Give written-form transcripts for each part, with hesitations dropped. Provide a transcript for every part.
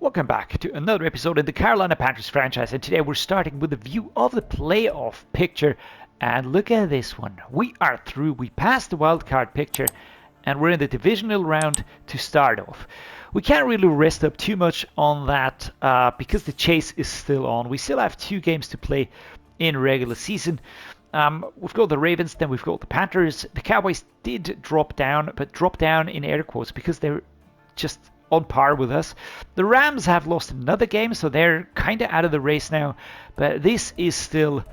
Welcome back to another episode in the Carolina Panthers franchise, and today we're starting with a view of the playoff picture. And look at this one. We are through. We passed the wildcard picture, and we're in the divisional round to start off. We can't really rest up too much on that because the chase is still on. We still have 2 games to play in regular season. We've got the Ravens, then we've got the Panthers. The Cowboys did drop down, but drop down in air quotes because they're just on par with us. The Rams have lost another game, so they're kind of out of the race now. But this is still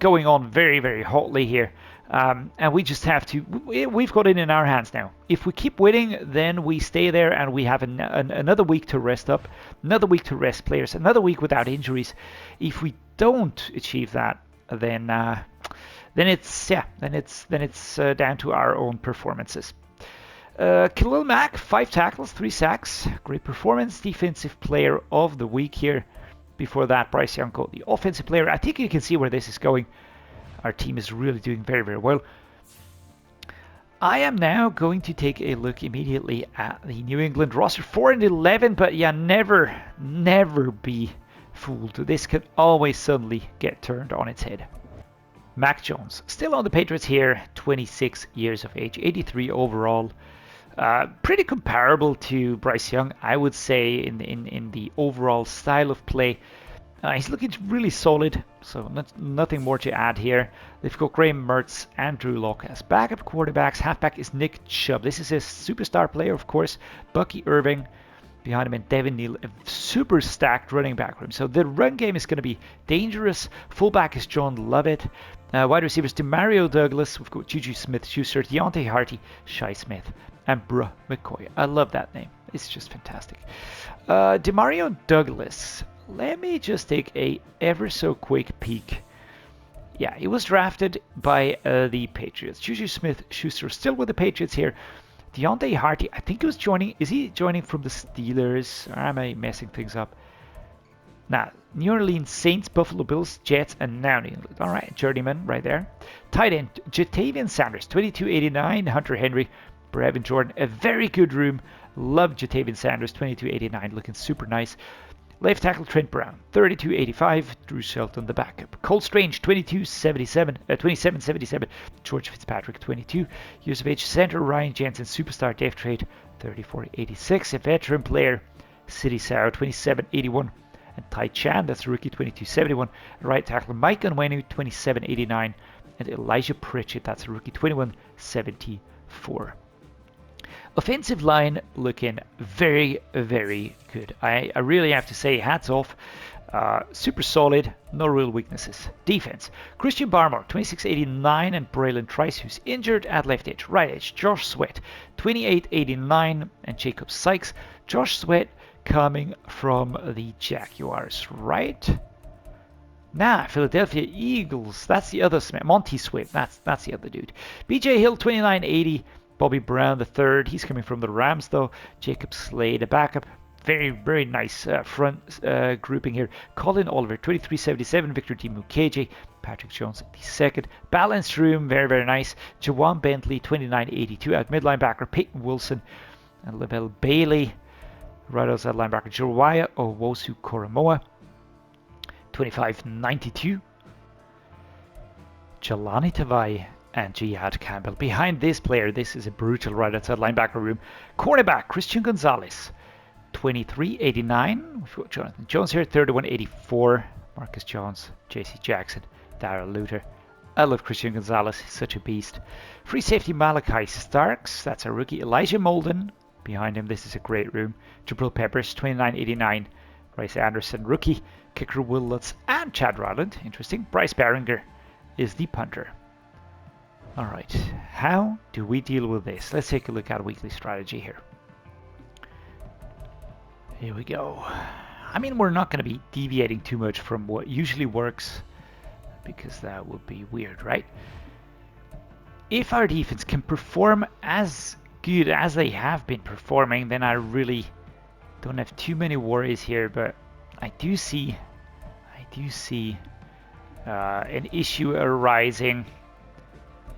going on very, very hotly here. And we just have to, we've got it in our hands now. If we keep winning, then we stay there and we have another week to rest up, another week to rest players, another week without injuries. If we don't achieve that, then it's down to our own performances. Khalil Mack, 5 tackles, 3 sacks. Great performance. Defensive player of the week here. Before that, Bryce Young, the offensive player. I think you can see where this is going. Our team is really doing very, very well. I am now going to take a look immediately at the New England roster. 4-11, but yeah, never be fooled. This could always suddenly get turned on its head. Mac Jones, still on the Patriots here, 26 years of age, 83 overall. Pretty comparable to Bryce Young, I would say, in the overall style of play. He's looking really solid, so nothing more to add here. They've got Graham Mertz and Drew Lock as backup quarterbacks. Halfback is Nick Chubb. This is a superstar player, of course. Bucky Irving behind him, and Devin Neal, a super stacked running back room. So the run game is going to be dangerous. Fullback is John Lovett. Wide receivers, Demario Douglas. We've got Juju Smith-Schuster, Deontay Harty, Shai Smith, and Bruh McCoy. I love that name. It's just fantastic. Demario Douglas. Let me just take a ever so quick peek. Yeah, he was drafted by the Patriots. Juju Smith-Schuster still with the Patriots here. Deontay Harty, I think he was joining. Is he joining from the Steelers? Or am I messing things up? Nah, New Orleans Saints, Buffalo Bills, Jets, and now New England. All right, journeyman right there. Tight end, Jatavian Sanders, 2289. Hunter Henry, Brevin Jordan, a very good room. Love Jatavian Sanders, 2289, looking super nice. Left tackle Trent Brown, 3285. Drew Shelton, the backup. Cole Strange, 2777. George Fitzpatrick, 22 years of age. Center Ryan Jensen, superstar Dave Trade, 3486. A veteran player, City Sow, 2781. And Ty Chan, that's a rookie, 2271. Right tackle Mike Onwenu, 2789. And Elijah Pritchett, that's a rookie, 2174. Offensive line looking very, very good. I really have to say, hats off. Super solid, no real weaknesses. Defense, Christian Barmore, 2689, and Braylon Trice, who's injured at left edge. Right edge, Josh Sweat, 2889, and Jacob Sykes. Josh Sweat coming from the Jaguars, right? Nah, Philadelphia Eagles. That's the other Monty Sweat. That's the other dude. BJ Hill, 2980. Bobby Brown the third, he's coming from the Rams though. Jacob Slade, a backup. Very, very nice front grouping here. Colin Oliver, 2377. Victor D. Mukeje. Patrick Jones, the second. Balanced room, very, very nice. Jawan Bentley, 2982. At mid linebacker, Peyton Wilson and Lavelle Bailey. Right outside linebacker, Jeriah Owosu Koromoa, 2592. Jelani Tavai and Jihad Campbell. Behind this player, this is a brutal right outside linebacker room. Cornerback, Christian Gonzalez, 2389. We've got Jonathan Jones here, 3184. Marcus Jones, JC Jackson, Darrell Luter. I love Christian Gonzalez, he's such a beast. Free safety Malachi Starks, that's a rookie. Elijah Molden, behind him, this is a great room. Jabril Peppers, 2989. Bryce Anderson, rookie. Kicker Will Lutz and Chad Ryland, interesting. Bryce Barringer is the punter. Alright, how do we deal with this? Let's take a look at a weekly strategy here. Here we go. I mean, we're not going to be deviating too much from what usually works, because that would be weird, right? If our defense can perform as good as they have been performing, then I really don't have too many worries here, but I do see an issue arising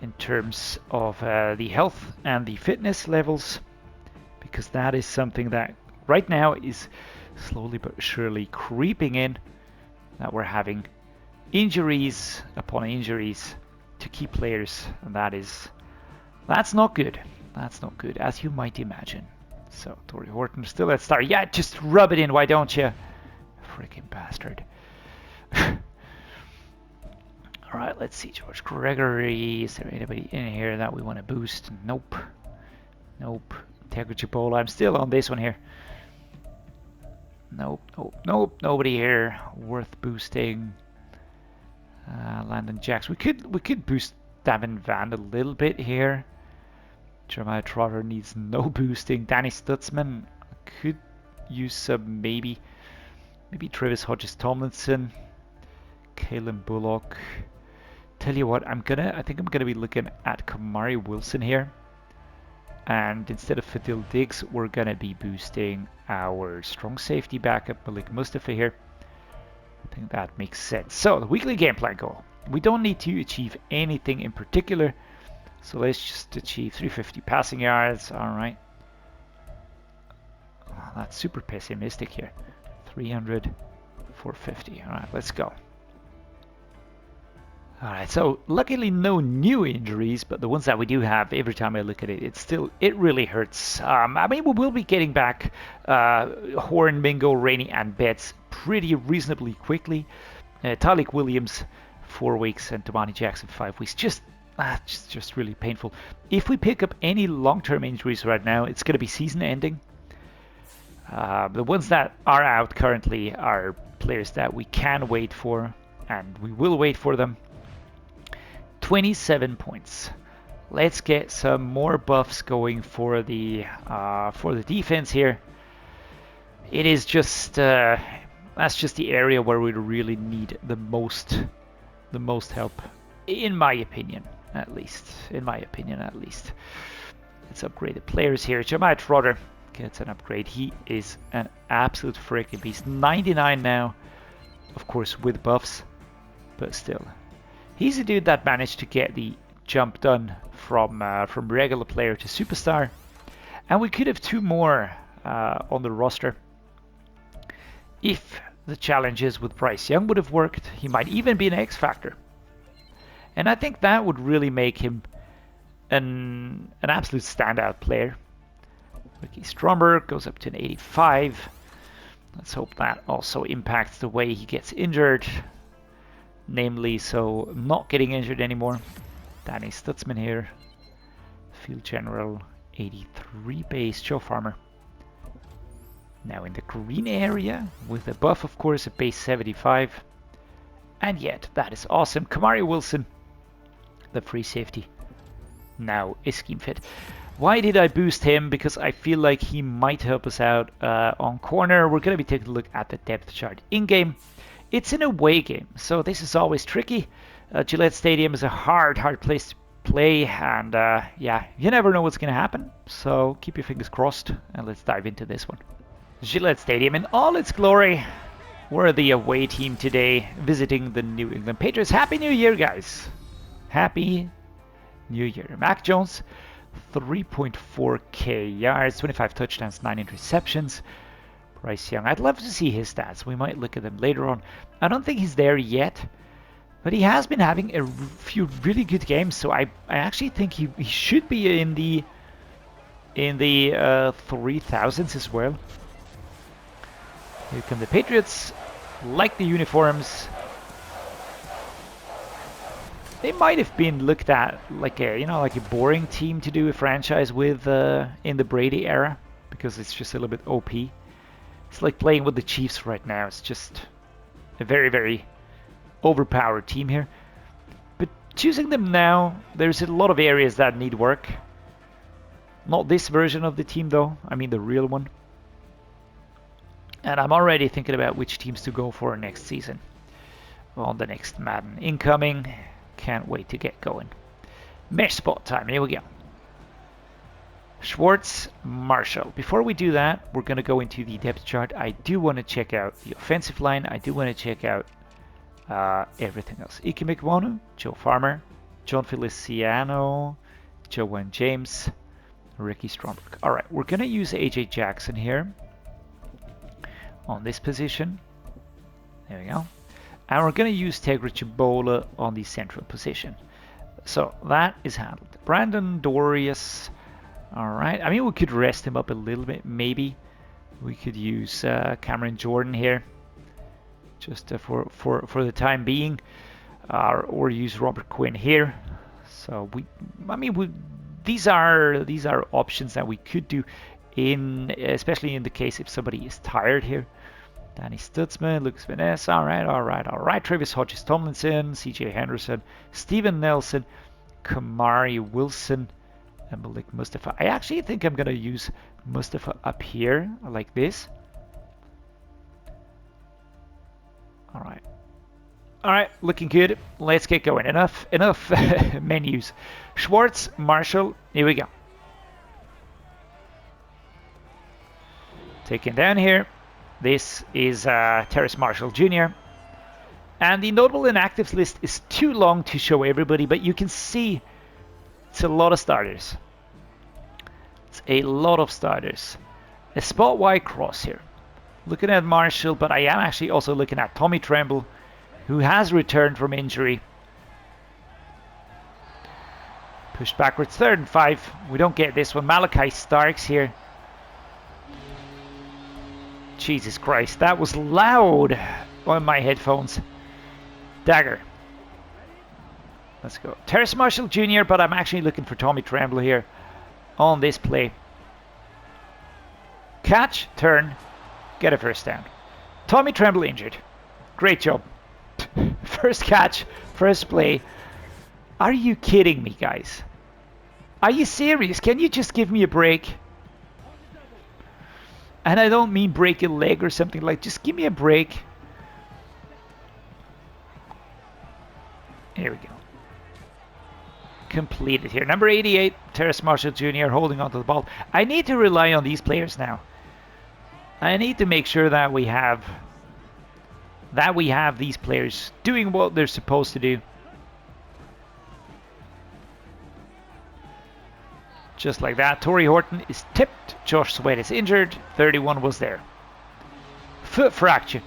in terms of the health and the fitness levels, because that is something that right now is slowly but surely creeping in, that we're having injuries upon injuries to key players, and that's not good. That's not good, as you might imagine. So Torrey Horton still at start. Yeah, just rub it in, why don't you? Freaking bastard. Alright, let's see. George Gregory. Is there anybody in here that we want to boost? Nope. Nope. Teguchipola. I'm still on this one here. Nope, nope, nope. Nobody here worth boosting. Landon Jacks. We could boost Davin Van a little bit here. Jeremiah Trotter needs no boosting. Danny Stutzman could use some maybe Travis Hodges Tomlinson. Kalen Bullock. Tell you what, I think I'm gonna be looking at Kamari Wilson here. And instead of Fadil Diggs, we're gonna be boosting our strong safety backup, Malik Mustafa here. I think that makes sense. So the weekly game plan goal. We don't need to achieve anything in particular. So let's just achieve 350 passing yards. All right. Oh, that's super pessimistic here. 300, 450. All right, let's go. All right, so luckily no new injuries, but the ones that we do have, every time I look at it, it really hurts. I mean, we will be getting back Horn, Mingo, Rainey, and Betts pretty reasonably quickly. Talik Williams, 4 weeks, and Tamani Jackson, 5 weeks. Just really painful. If we pick up any long-term injuries right now, it's going to be season-ending. The ones that are out currently are players that we can wait for, and we will wait for them. 27 points. Let's get some more buffs going for the defense here. It is just that's just the area where we really need the most help, in my opinion, at least. Let's upgrade the players here. Jeremiah Trotter gets an upgrade. He is an absolute freaking beast. 99 now, of course, with buffs, but still. He's a dude that managed to get the jump done from regular player to superstar, and we could have 2 more on the roster if the challenges with Bryce Young would have worked. He might even be an X Factor, and I think that would really make him an absolute standout player. Ricky Stromberg goes up to an 85. Let's hope that also impacts the way he gets injured. Namely, so not getting injured anymore. Danny Stutzman here. Field General, 83 base. Joe Farmer. Now in the green area, with a buff, of course, a base 75. And yet, that is awesome. Kamari Wilson, the free safety, now is scheme fit. Why did I boost him? Because I feel like he might help us out on corner. We're going to be taking a look at the depth chart in-game. It's an away game, so this is always tricky. Gillette Stadium is a hard place to play, and yeah, you never know what's going to happen. So keep your fingers crossed, and let's dive into this one. Gillette Stadium in all its glory. We're the away team today, visiting the New England Patriots. Happy New Year, guys! Happy New Year. Mac Jones, 3.4k yards, 25 touchdowns, 9 interceptions. Bryce Young, I'd love to see his stats. We might look at them later on. I don't think he's there yet, but he has been having a few really good games, so I actually think he should be in the 3000s as well. Here come the Patriots. Like the uniforms. They might have been looked at like a boring team to do a franchise with in the Brady era, because it's just a little bit OP. It's like playing with the Chiefs right now. It's just a very, very overpowered team here. But choosing them now, there's a lot of areas that need work. Not this version of the team though, I mean the real one. And I'm already thinking about which teams to go for next season. On the next Madden incoming. Can't wait to get going. Mesh spot time, here we go. Schwartz, Marshall. Before we do that, we're going to go into the depth chart. I do want to check out the offensive line. I do want to check out everything else. Ike Mikwonu, Joe Farmer, John Feliciano, Joanne James, Ricky Stromberg. All right, we're going to use AJ Jackson here. on this position. There we go. And we're going to use Tegra Chibola on the central position. So that is handled. Brandon Dorius. All right. I mean, we could rest him up a little bit, maybe. We could use Cameron Jordan here, just for the time being, or use Robert Quinn here. So these are options that we could do, especially in the case if somebody is tired here. Danny Stutzman, Lucas Vanessa, all right. Travis Hodges Tomlinson, CJ Henderson, Steven Nelson, Kamari Wilson, and Malik Mustafa. I actually think I'm going to use Mustafa up here, like this. All right, looking good. Let's get going. Enough menus. Schwartz, Marshall, here we go. Taken down here. This is Terrace Marshall Jr. And the notable inactives list is too long to show everybody, but you can see it's a lot of starters. It's a lot of starters. A spot wide cross here. Looking at Marshall, but I am actually also looking at Tommy Tremble, who has returned from injury. Pushed backwards, 3rd and 5. We don't get this one. Malachi Starks here. Jesus Christ, that was loud on my headphones. Dagger. Let's go. Terrace Marshall Jr., but I'm actually looking for Tommy Tremble here on this play. Catch, turn, get a first down. Tommy Tremble injured. Great job. First catch, first play. Are you kidding me, guys? Are you serious? Can you just give me a break? And I don't mean break a leg or something, like just give me a break. Here we go. Completed here. Number 88, Terrace Marshall Jr. holding onto the ball. I need to rely on these players now. I need to make sure that we have these players doing what they're supposed to do. Just like that. Torrey Horton is tipped. Josh Sweat is injured. 31 was there. Foot fracture.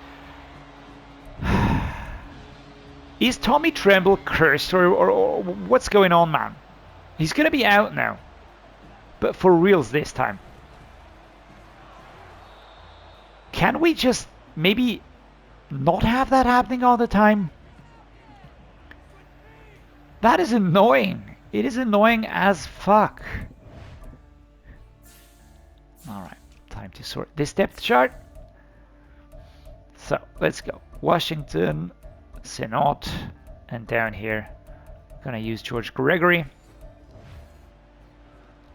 Is Tommy Tremble cursed or what's going on, man? He's going to be out now. But for reals this time. Can we just maybe not have that happening all the time? That is annoying. It is annoying as fuck. Alright, time to sort this depth chart. So, let's go. Washington, Senat, and down here, gonna use George Gregory.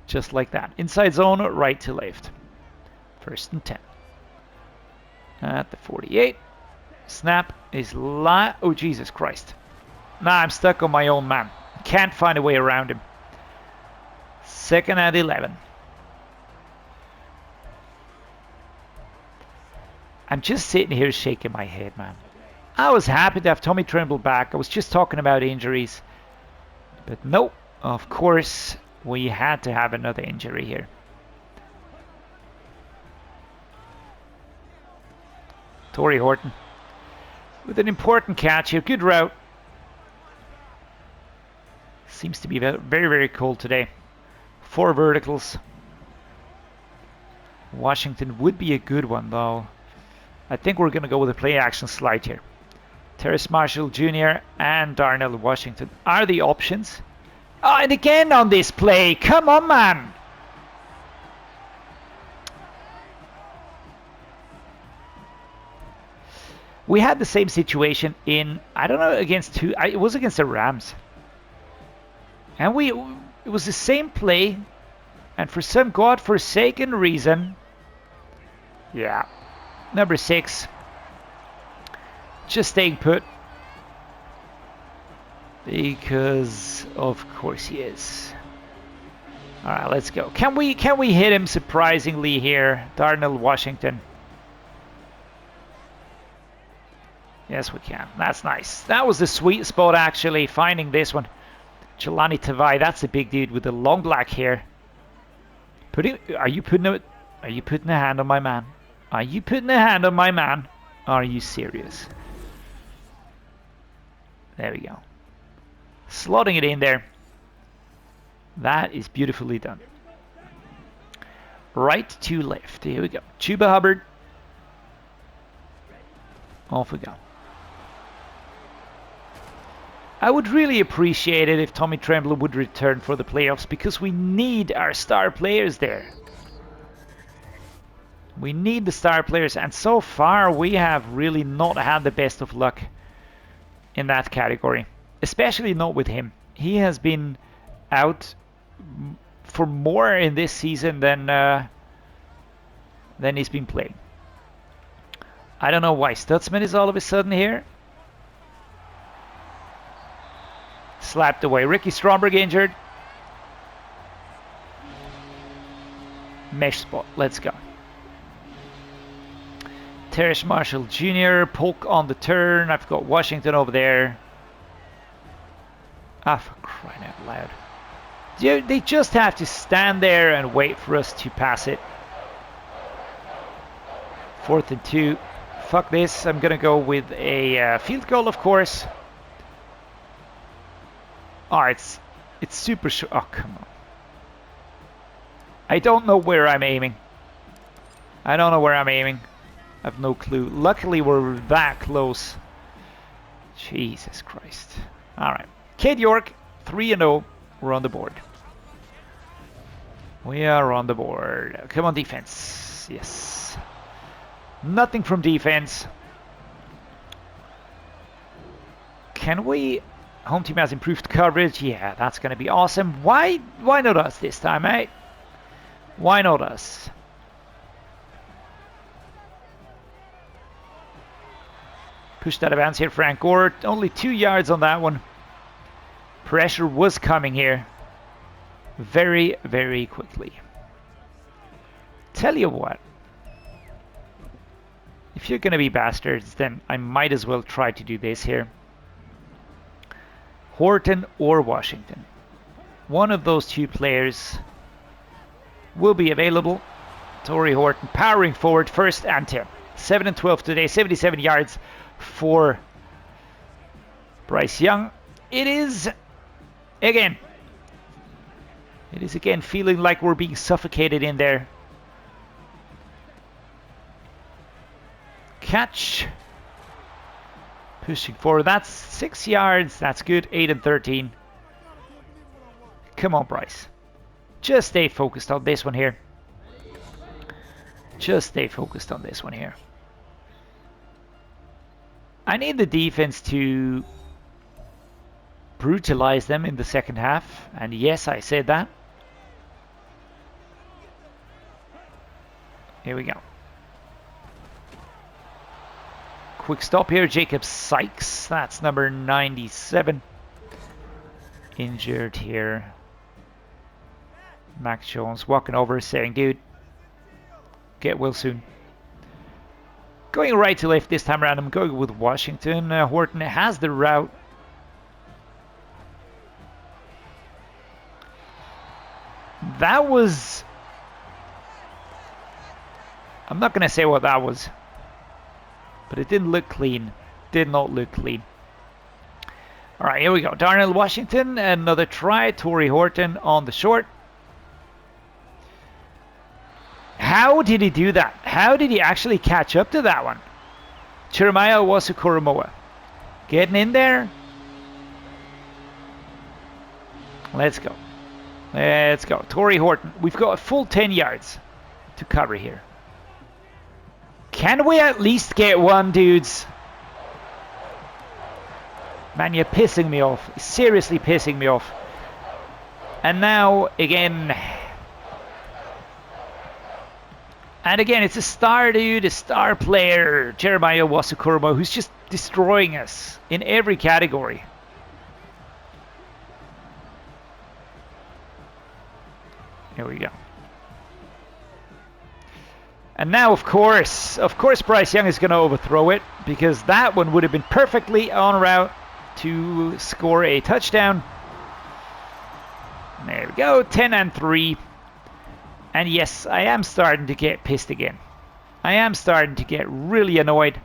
Just like that. Inside zone, right to left. 1st and 10. At the 48. Snap is oh, Jesus Christ. Nah, I'm stuck on my own man. Can't find a way around him. 2nd and 11. I'm just sitting here shaking my head, man. I was happy to have Tommy Tremble back. I was just talking about injuries. But nope, of course, we had to have another injury here. Torrey Horton with an important catch here. Good route. Seems to be very, very cold today. 4 verticals. Washington would be a good one, though. I think we're going to go with a play action slide here. Terrace Marshall Jr. and Darnell Washington are the options. Oh, and again on this play. Come on, man. We had the same situation in, I don't know, it was against the Rams. And it was the same play. And for some godforsaken reason, yeah. Number 6, just staying put, because of course he is. All right, let's go. Can we hit him surprisingly here, Darnell Washington? Yes, we can. That's nice. That was the sweet spot, actually, finding this one. Jelani Tavai, that's a big dude with the long black hair. Are you putting a hand on my man? Are you putting a hand on my man? Are you serious? There we go. Slotting it in there. That is beautifully done. Right to left. Here we go. Chuba Hubbard. Off we go. I would really appreciate it if Tommy Tremblay would return for the playoffs, because we need our star players there. We need the star players, and so far we have really not had the best of luck in that category. Especially not with him. He has been out for more in this season than he's been playing. I don't know why Stutzman is all of a sudden here. Slapped away. Ricky Stromberg injured. Mesh spot. Let's go. Terrace Marshall Jr. Polk on the turn. I've got Washington over there. Ah, for crying out loud. They just have to stand there and wait for us to pass it. 4th and 2. Fuck this. I'm going to go with a field goal, of course. Oh, it's super short. Oh, come on. I don't know where I'm aiming. I don't know where I'm aiming. I have no clue. Luckily, we're that close. Jesus Christ. All right. Cade York, 3-0. We're on the board. We are on the board. Come on, defense. Yes. Nothing from defense. Can we... Home team has improved coverage. Yeah, that's going to be awesome. Why not us this time, eh? Why not us? Push that advance here, Frank Gore. Only 2 yards on that one. Pressure was coming here. Very, very quickly. Tell you what. If you're going to be bastards, then I might as well try to do this here. Horton or Washington. One of those two players will be available. Torrey Horton powering forward, 1st and 10. 7 and 12 today, 77 yards for Bryce Young. It is again feeling like we're being suffocated in there. Catch. Pushing forward. That's 6 yards. That's good. 8 and 13. Come on, Bryce. Just stay focused on this one here. Just stay focused on this one here. I need the defense to brutalize them in the second half. And yes, I said that. Here we go. Quick stop here. Jacob Sykes. That's number 97. Injured here. Mac Jones walking over saying, dude, get well soon. Going right to left this time around. I'm going with Washington. Horton has the route. That was... I'm not going to say what that was. But it didn't look clean. Did not look clean. Alright, here we go. Darnell Washington. Another try. Torrey Horton on the short. How did he do that? How did he actually catch up to that one? Jeremiah Owusu-Koramoah. Getting in there. Let's go. Let's go. Torrey Horton. We've got a full 10 yards to cover here. Can we at least get one, dudes? Man, you're pissing me off. Seriously pissing me off. And now, again... And again, it's a star dude, a star player, Jeremiah Owusu-Koramoah, who's just destroying us in every category. Here we go. And now, of course, Bryce Young is going to overthrow it, because that one would have been perfectly en route to score a touchdown. There we go, 10 and 3. And yes, I am starting to get pissed again. I am starting to get really annoyed.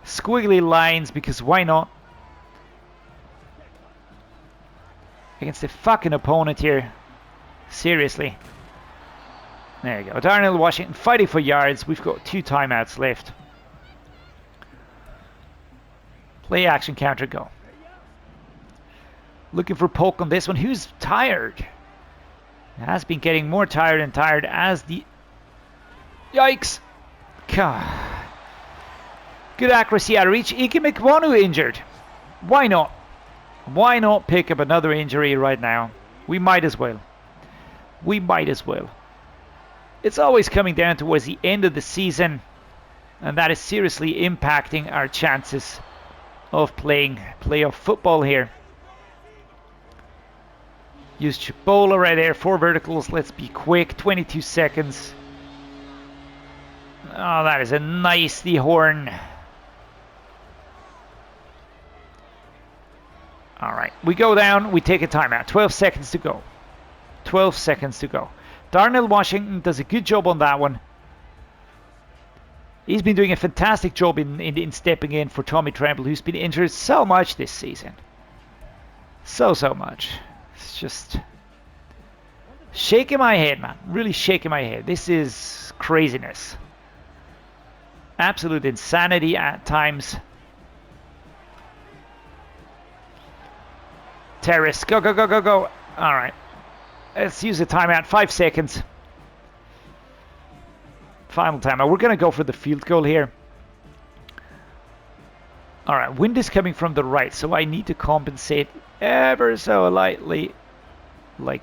Squiggly lines, because why not? Against the fucking opponent here. Seriously. There you go. Darnell Washington fighting for yards. We've got 2 timeouts left. Play action counter go. Looking for poke on this one. Who's tired? Has been getting more tired and tired as the... Yikes! God. Good accuracy out of reach. Ike McWanu injured. Why not? Why not pick up another injury right now? We might as well. We might as well. It's always coming down towards the end of the season, and that is seriously impacting our chances of playing playoff football here. Use Chipola right there. 4 verticals. Let's be quick. 22 seconds. Oh, that is a nicely horn. All right. We go down. We take a timeout. 12 seconds to go. 12 seconds to go. Darnell Washington does a good job on that one. He's been doing a fantastic job in stepping in for Tommy Tremble, who's been injured so much this season. So much. It's just shaking my head, man. Really shaking my head. This is craziness. Absolute insanity at times. Terrace, go, go, go, go, go. All right. Let's use the timeout. 5 seconds. Final timeout. We're going to go for the field goal here. All right. Wind is coming from the right, so I need to compensate ever so lightly. Like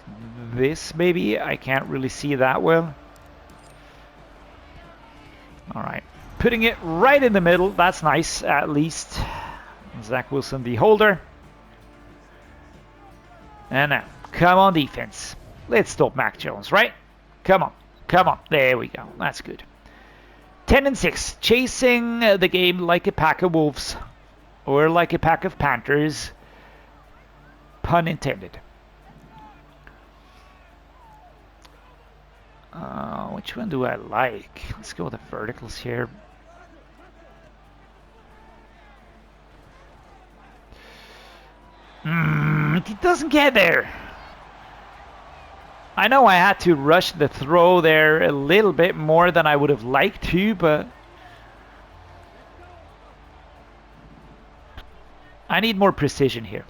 this, maybe. I can't really see that well. All right. Putting it right in the middle. That's nice, at least. Zach Wilson, the holder. And now, come on, defense. Let's stop Mac Jones, right? Come on. Come on. There we go. That's good. 10-6. Chasing the game like a pack of wolves. Or like a pack of panthers. Pun intended. Which one do I like? Let's go with the verticals here. He doesn't get there. I know I had to rush the throw there a little bit more than I would have liked to, but I need more precision here.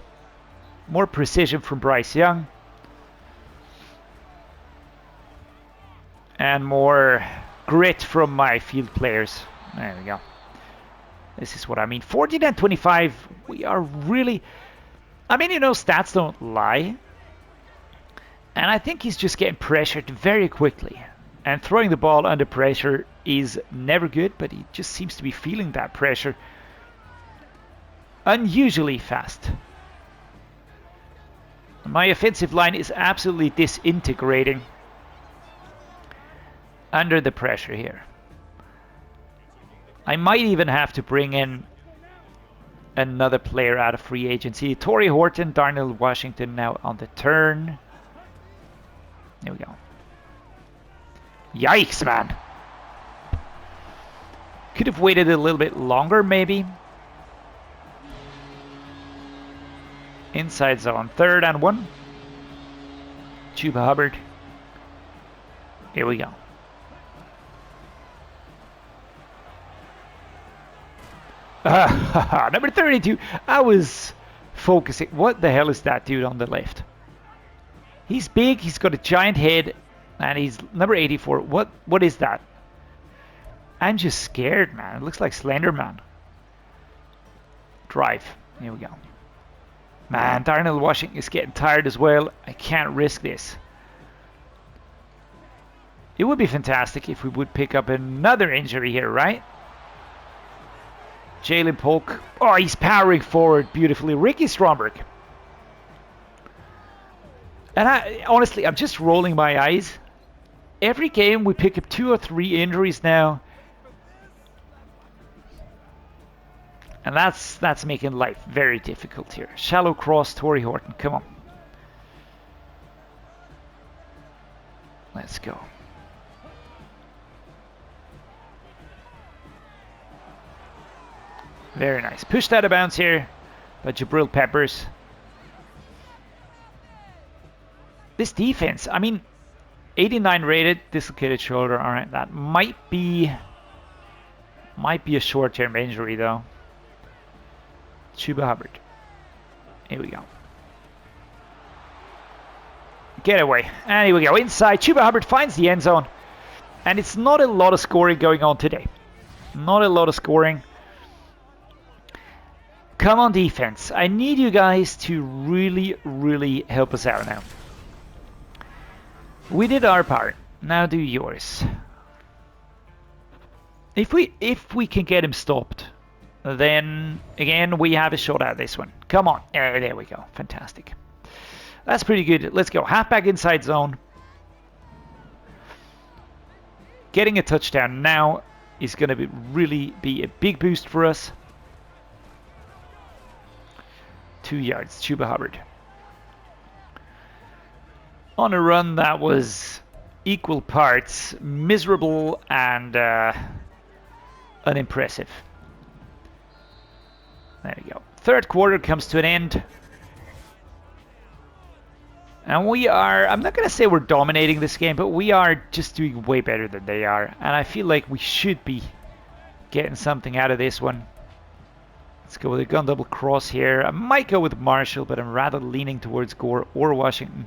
More precision from Bryce Young. And more grit from my field players. There we go. This is what I mean. 14-25. We are really... I mean, you know, stats don't lie. And I think he's just getting pressured very quickly. And throwing the ball under pressure is never good, but he just seems to be feeling that pressure unusually fast. My offensive line is absolutely disintegrating under the pressure here. I might even have to bring in another player out of free agency. Torrey Horton, Darnell Washington now on the turn. There we go. Yikes, man. Could have waited a little bit longer, maybe. Inside zone. 3rd and 1. Chuba Hubbard. Here we go. Number 32. I was focusing. What the hell is that dude on the left? He's big. He's got a giant head. And he's number 84. What is that? I'm just scared, man. It looks like Slender Man. Drive. Here we go. Man, Darnell Washington is getting tired as well. I can't risk this. It would be fantastic if we would pick up another injury here, right? Jalen Polk. Oh, he's powering forward beautifully. Ricky Stromberg. And honestly, I'm just rolling my eyes. Every game we pick up 2 or 3 injuries now. And that's making life very difficult here. Shallow cross, Torrey Horton. Come on. Let's go. Very nice. Pushed out of bounds here by Jabril Peppers. This defense, I mean, 89 rated, dislocated shoulder. All right, that might be a short-term injury though. Chuba Hubbard. Here we go. Get away. And here we go. Inside. Chuba Hubbard finds the end zone. And it's not a lot of scoring going on today. Not a lot of scoring. Come on, defense. I need you guys to really, really help us out now. We did our part. Now do yours. If we can get him stopped, then again we have a shot at this one. Come on. There we go. Fantastic. That's pretty good. Let's go. Halfback inside zone. Getting a touchdown now is going to really be a big boost for us. 2 yards. Chuba Hubbard. On a run that was equal parts miserable and unimpressive. There we go. Third quarter comes to an end. And we are, I'm not going to say we're dominating this game, but we are just doing way better than they are. And I feel like we should be getting something out of this one. Let's go with a gun double cross here. I might go with Marshall, but I'm rather leaning towards Gore or Washington.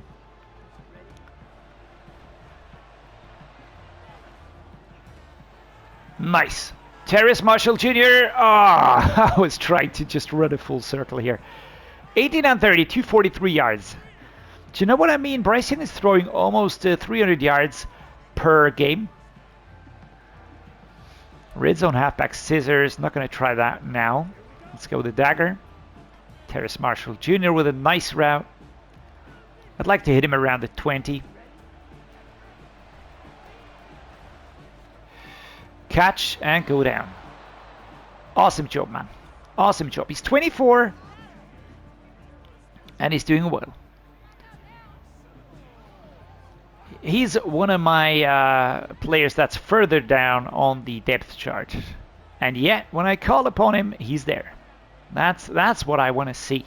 Nice. Terrace Marshall Jr. Ah, I was trying to just run a full circle here. 18 and 30, 243 yards. Do you know what I mean? Bryson is throwing almost 300 yards per game. Red zone halfback scissors. Not going to try that now. Let's go with the dagger. Terrace Marshall Jr. with a nice route. I'd like to hit him around the 20. Catch and go down. Awesome job, man. Awesome job. He's 24 and he's doing well. He's one of my players that's further down on the depth chart. And yet, when I call upon him, he's there. That's what I want to see.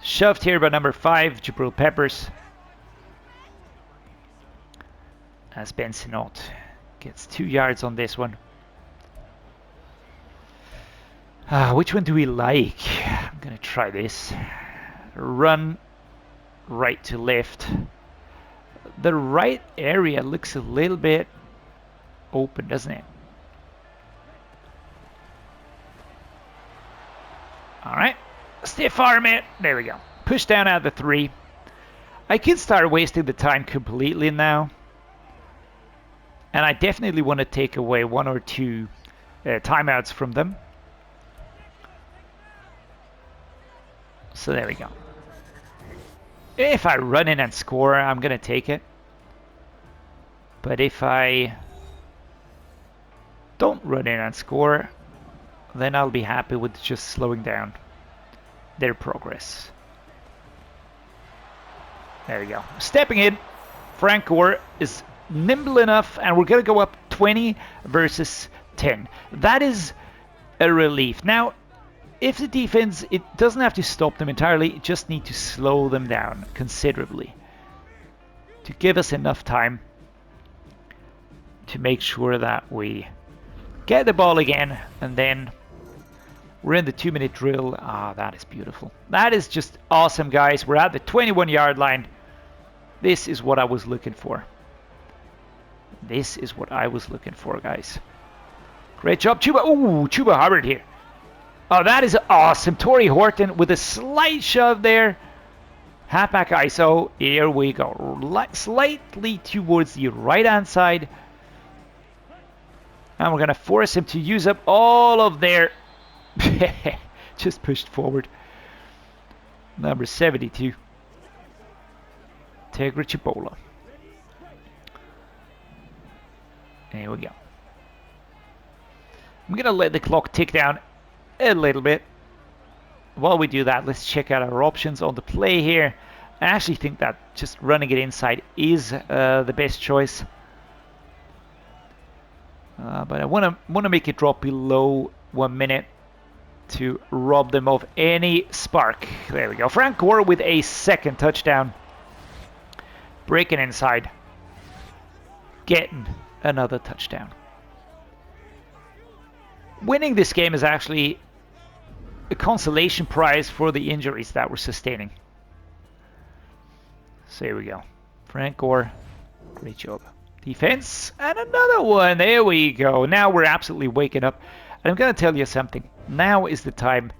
Shoved here by number 5, Jabril Peppers. As Ben Sinot gets 2 yards on this one. Which one do we like? I'm going to try this. Run right to left. The right area looks a little bit open, doesn't it? Alright. Stiff arm it. There we go. Push down out the 3. I can start wasting the time completely now. And I definitely want to take away 1 or 2 timeouts from them. So there we go. If I run in and score, I'm going to take it. But if I don't run in and score, then I'll be happy with just slowing down their progress. There we go. Stepping in, Frank Gore is nimble enough, and we're going to go up 20 versus 10. That is a relief. Now, if the defense, it doesn't have to stop them entirely, it just need to slow them down considerably to give us enough time to make sure that we get the ball again, and then we're in the 2-minute drill. Ah, that is beautiful. That is just awesome, guys. We're at the 21-yard line. This is what I was looking for. This is what I was looking for, guys. Great job, Chuba. Ooh, Chuba Hubbard here. Oh, that is awesome. Torrey Horton with a slight shove there. Halfback ISO. Here we go. Slightly towards the right-hand side. And we're going to force him to use up all of their... Just pushed forward. Number 72. Tegra Chipola. There we go. I'm going to let the clock tick down a little bit. While we do that, let's check out our options on the play here. I actually think that just running it inside is the best choice. But I want to make it drop below 1 minute to rob them of any spark. There we go. Frank Gore with a second touchdown. Breaking inside. Getting another touchdown. Winning this game is actually a consolation prize for the injuries that we're sustaining. So here we go. Frank Gore, great job. Defense, and another one. There we go. Now we're absolutely waking up. And I'm going to tell you something. Now is the time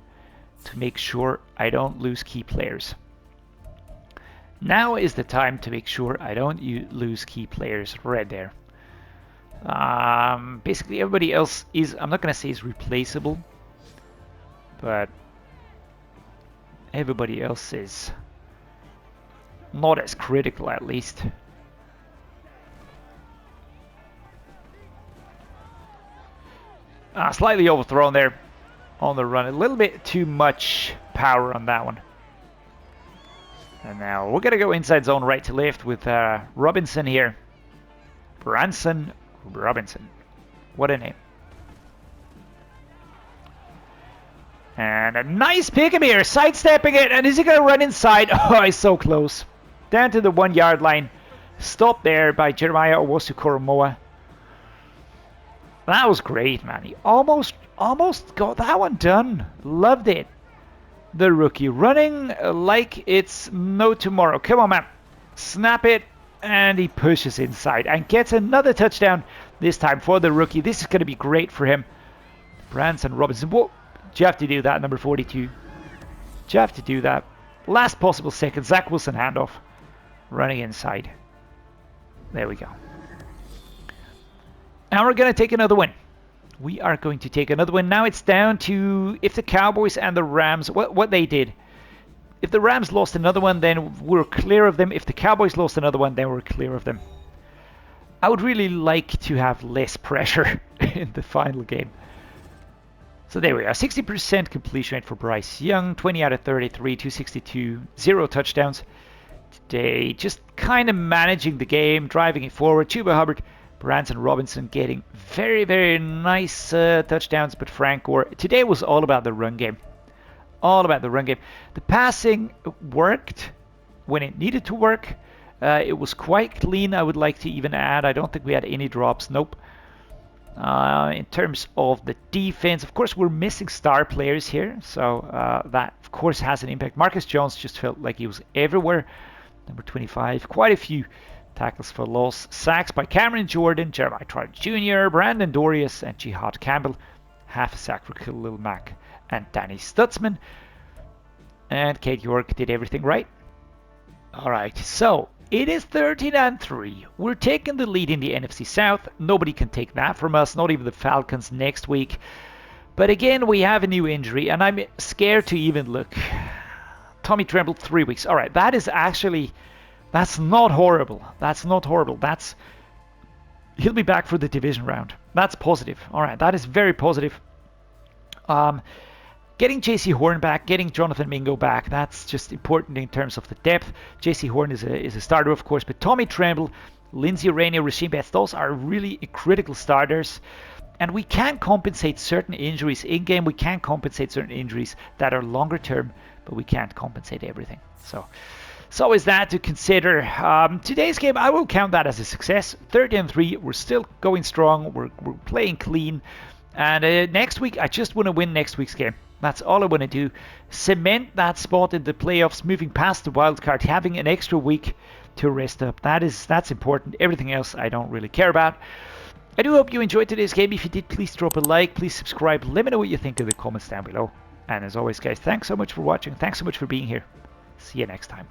to make sure I don't lose key players. Now is the time to make sure I don't lose key players right there. Basically everybody else is, I'm not going to say is replaceable, but everybody else is not as critical, at least. Slightly overthrown there on the run. A little bit too much power on that one. And now we're going to go inside zone right to left with Robinson here. Branson Robinson. What a name. And a nice pick him here. Sidestepping it. And is he going to run inside? Oh, he's so close. Down to the 1 yard line. Stopped there by Jeremiah Owusu-Koromoa. That was great, man. He almost got that one done. Loved it. The rookie running like it's no tomorrow. Come on, man. Snap it. And he pushes inside and gets another touchdown this time for the rookie. This is going to be great for him. Branson Robinson. Whoa. Do you have to do that, number 42? Do you have to do that? Last possible second. Zach Wilson handoff. Running inside. There we go. Now we're going to take another win. We are going to take another win. Now it's down to if the Cowboys and the Rams, what they did. If the Rams lost another one, then we're clear of them. If the Cowboys lost another one, then we're clear of them. I would really like to have less pressure in the final game. So there we are. 60% completion rate for Bryce Young. 20 out of 33, 262, 0 touchdowns. Today, just kind of managing the game, driving it forward. Chuba Hubbard, Branson Robinson getting very, very nice touchdowns. But Frank Gore, today was all about the run game. All about the run game. The passing worked when it needed to work. It was quite clean, I would like to even add. I don't think we had any drops. Nope. In terms of the defense, of course, we're missing star players here. So that, of course, has an impact. Marcus Jones just felt like he was everywhere. Number 25. Quite a few tackles for loss. Sacks by Cameron Jordan, Jeremiah Trotter Jr., Brandon Dorius, and Jihad Campbell. Half a sack for Khalil Mack and Danny Stutzman. And Kate York did everything right. All right, so it is 13-3. We're taking the lead in the NFC South. Nobody can take that from us, not even the Falcons next week. But again, we have a new injury, and I'm scared to even look. Tommy Tremble, 3 weeks. All right, that is actually, that's not horrible. That's not horrible. He'll be back for the division round. That's positive. All right, that is very positive. Getting JC Horn back, getting Jonathan Mingo back, that's just important in terms of the depth. JC Horn is a starter, of course, but Tommy Tremble, Lindsey Rainier, Rasheem Betts, those are really critical starters. And we can compensate certain injuries in-game. We can compensate certain injuries that are longer term, but we can't compensate everything. So is that to consider. Today's game, I will count that as a success. 13-3, we're still going strong. We're playing clean. And next week, I just want to win next week's game. That's all I want to do. Cement that spot in the playoffs, moving past the wild card, having an extra week to rest up. That's important. Everything else I don't really care about. I do hope you enjoyed today's game. If you did, please drop a like. Please subscribe. Let me know what you think in the comments down below. And as always, guys, thanks so much for watching. Thanks so much for being here. See you next time.